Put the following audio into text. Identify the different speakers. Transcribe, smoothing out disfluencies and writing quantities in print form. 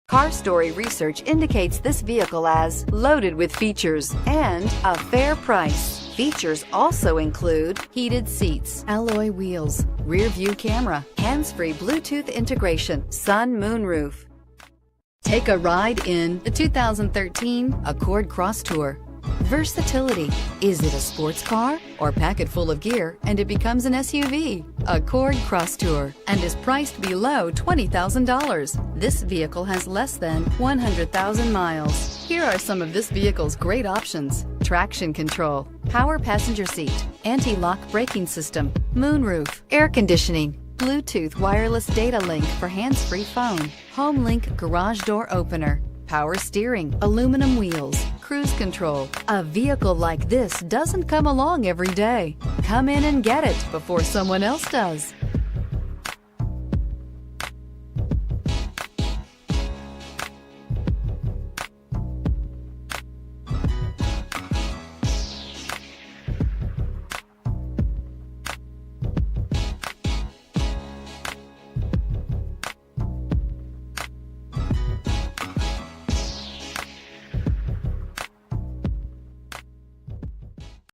Speaker 1: Car Story research indicates this vehicle as loaded with features and a fair price. Features also include heated seats, alloy wheels, rear view camera, hands-free Bluetooth integration, sun moonroof. Take a ride in the 2013 Accord Crosstour. Versatility. Is it a sports car or pack it full of gear and it becomes an SUV? Accord Crosstour and is priced below $20,000. This vehicle has less than 100,000 miles. Here are some of this vehicle's great options: traction control, power passenger seat, anti-lock braking system, moonroof, air conditioning, Bluetooth wireless data link for hands-free phone, home link garage door opener, power steering, aluminum wheels, cruise control. A vehicle like this doesn't come along every day. Come in and get it before someone else does.